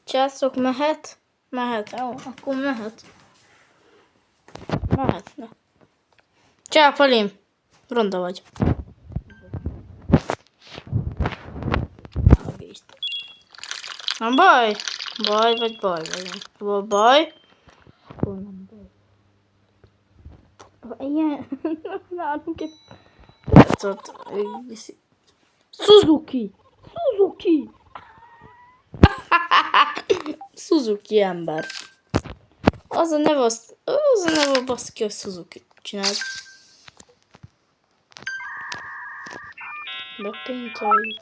Császok, mehet? Mehet, jó, akkor mehet. Mehetne. Csá, Palim! Ronda vagy. Nem baj? Baj vagy baj vagy? Baj? Nem baj. Ilyen, nálunk egy percot viszi. Suzuki! Suzuki! Suzuki ember. Az a neve, baszki, hogy Suzuki csinált. Bepintelj.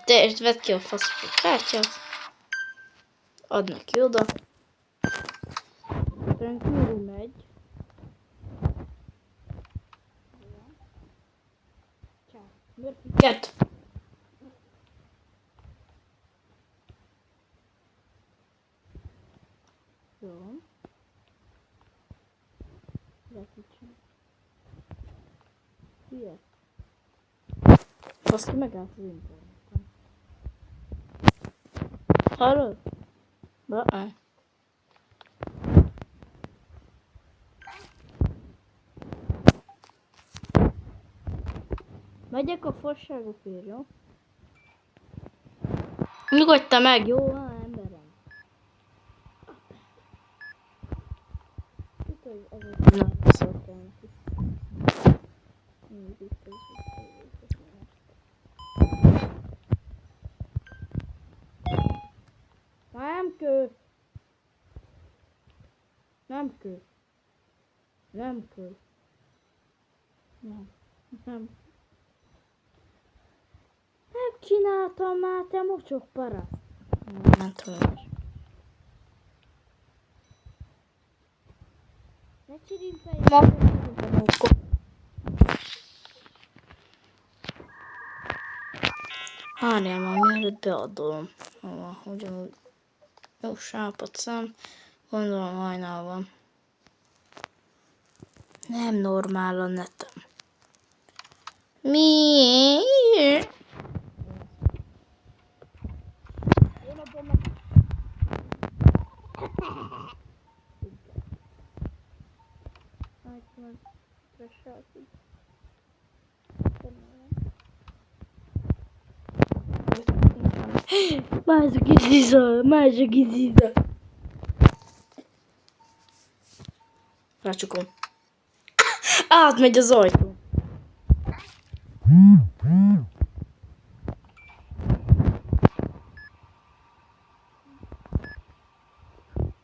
Te vedd ki a faszok kártyát. Add neki oda. Körül megy. Mörfiket. Jó. Hülye. Baszki megállt az interneten. Hallod? Ba-e. Megyek a fasságokért, jó? Nyugodj meg, jó? Van emberem. Tudod, hogy ez egy nagy szóltál neki. Nem kő. Nem kő. Nem kő. Nem. Nem. Nem csináltam már, te mocsok paraszt. Nem tudom. Ne csirimpelj magad. Várjál már, mielőtt beadom. Ugyanúgy. Jó, sápat szám. Gondolom hajnal van. Nem normál a netem. Miért? Mais o que precisa, mais o que precisa. Rácsukom. Átmegy az ajtó.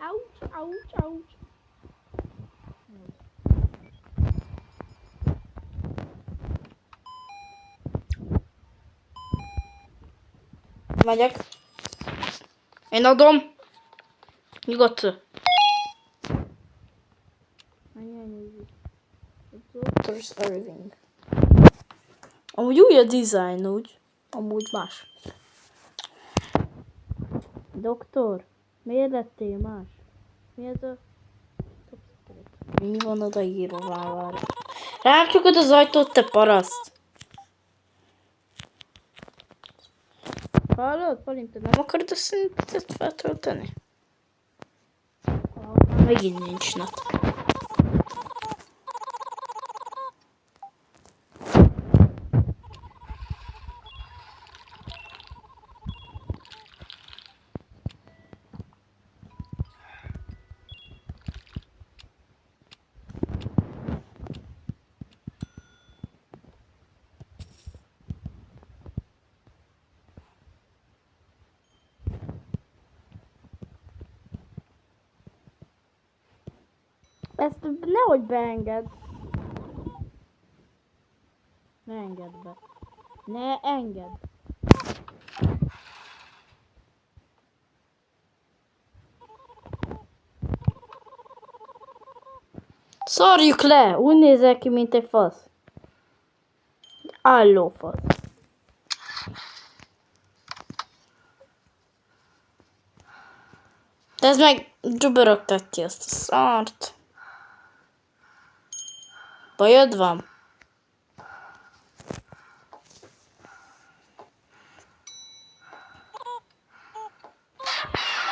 Ouch, ouch, ouch. Megyek. Én adom. Nyugodt. Dr. Irving. Amúgy új a design, úgy. Amúgy más. Doktor, miért lettél más? Mi ez a... Mi van odaírva, várj. Rám csukod az ajtót, te paraszt! Hallod, Palim, te nem akarod a szintet feltölteni? Megint nincs net. Ezt nehogy beenged. Ne engedd be. Ne engedd. Szarjuk le! Úgy nézel ki, mint egy fasz. Álló fasz. De ez meg dzsubörögteti azt a szart. Bajod van?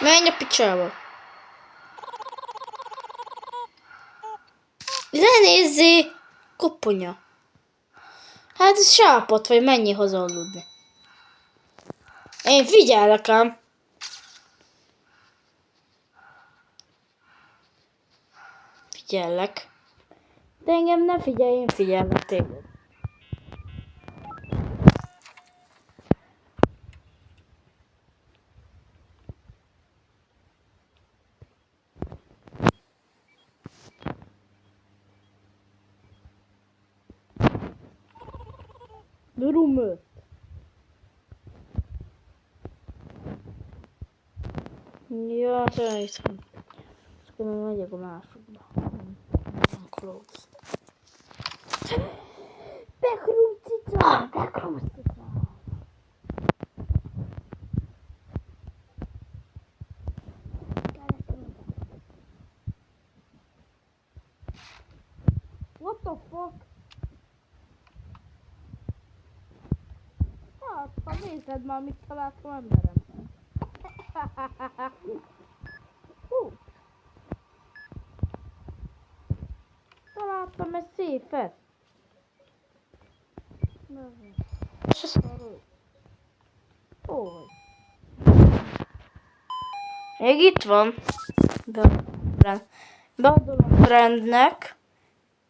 Menj a picsába. Lenézzé! Kopponya. Hát ez sápat, vagy mennyi haza aludni. Én figyellek ám. Figyellek. De engem ne figyelj, én figyellek téged. Durumő. Ja, szerintem. Akkor még megyek a másokba. Close. Backroom cica! Backroom cica! What the fuck? Hát, ha nézed már, mit találtam emberem. Találtam egy széfet. És ez arról. Hol? Még itt van. Beadom a friendnek.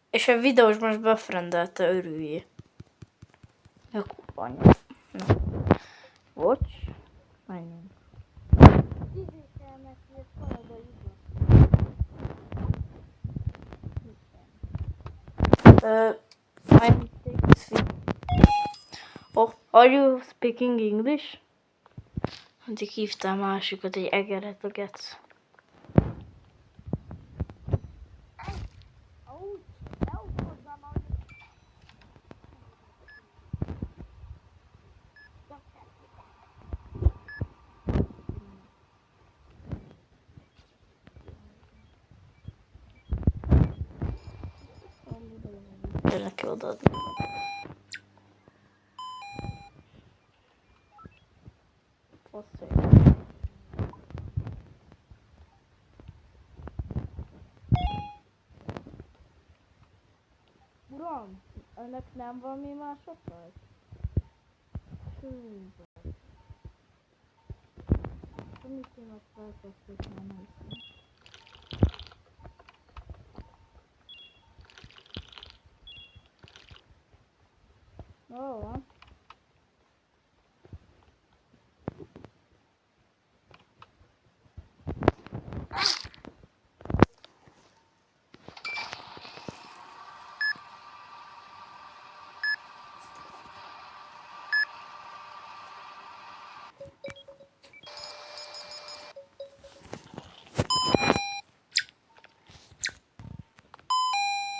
És a videós most befrendelte, örüljé. Ja, kupanya. Bocs. Menjünk. I take this video. Oh, are you speaking English? Addig hívtál másikat, egy egeret a gec. Kell neki odaadni. Uram, önnek nem valami másodperc? Sűrűző. Mit én azt feltették, már nem hiszem. Jó van.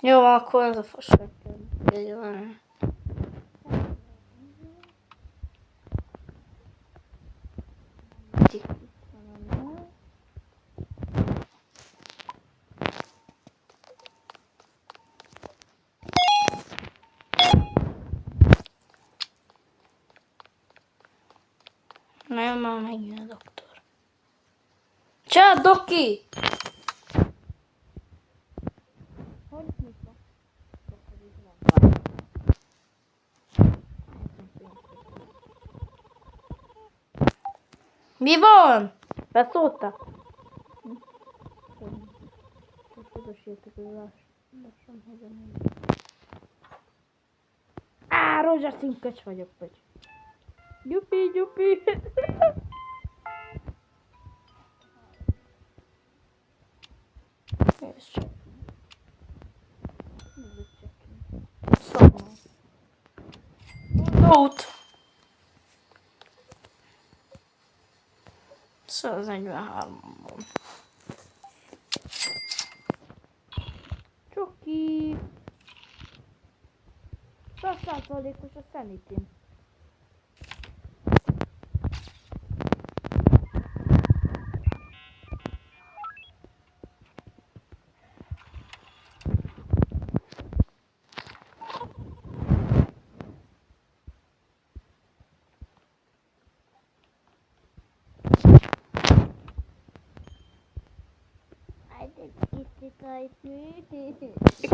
Jó van, akkor ez a fasság kell. Jó van. Nem, már megjön a doktor. Ciao, Doki! Mi van? Beszólta? Á, rózsaszín köcs vagyok, vagy. Gyupi, gyupi. Nót. 143-ban. Csoki. 100%-os a szenitin.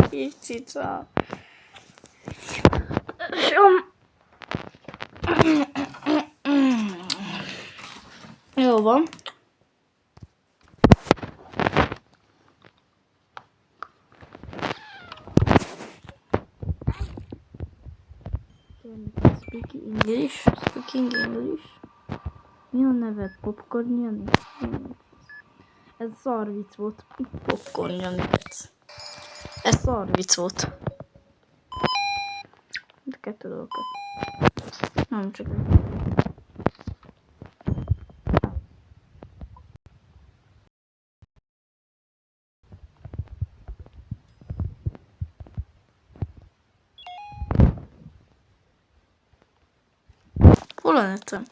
Kis cica. Jó van. Speaking English. Mi a neved? Popcorn Jani? Ez szar vicc volt. Popcorn Jani. Ez szar vicc volt. De kettő dolgokat. Nem csak egy. Hol a netem?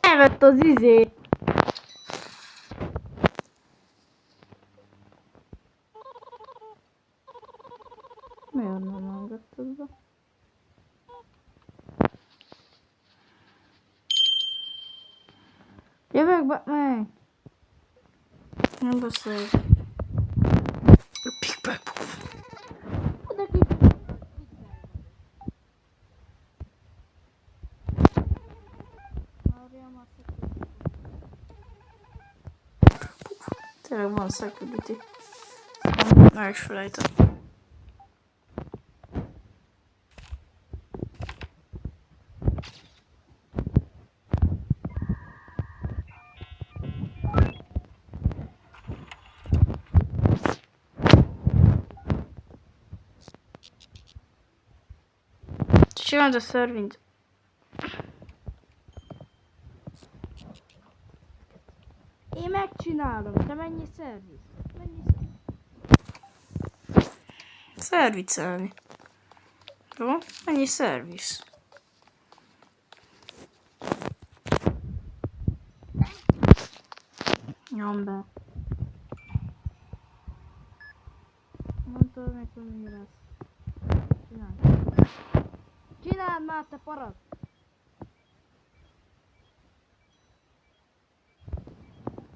Elvett az izét. Miért nem engedted be? Jövök be, meg! Nem beszélj. A Big Bang Puff. Tényleg van security. Már is felejtettem. Csináld a szervint. Én megcsinálom, te mennyi szerviz? Szervicelni. Jó? Mennyi szerviz? Nyom be. Mondtad nekem, mi lesz. Csináld. Csináld már, te paraszt!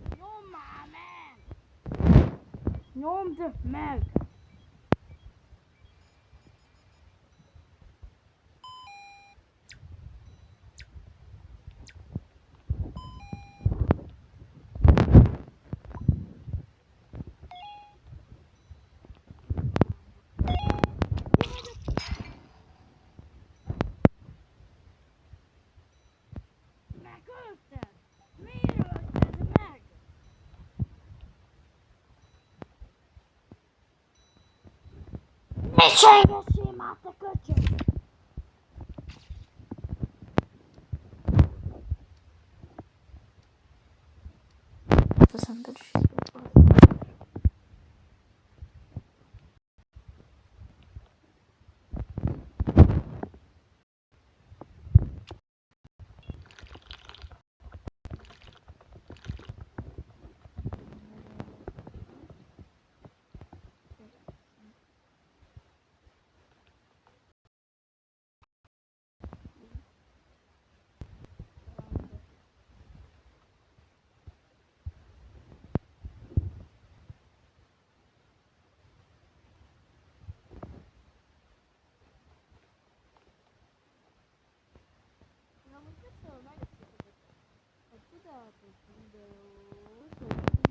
Nyomd már meg! Nyomd meg! Megölted! Miért ölted meg? Ne sejgessél már, te köcsög! Az emberiséget van.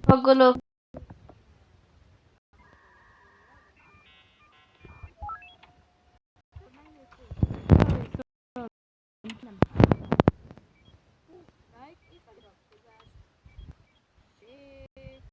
Paggolok. Nem.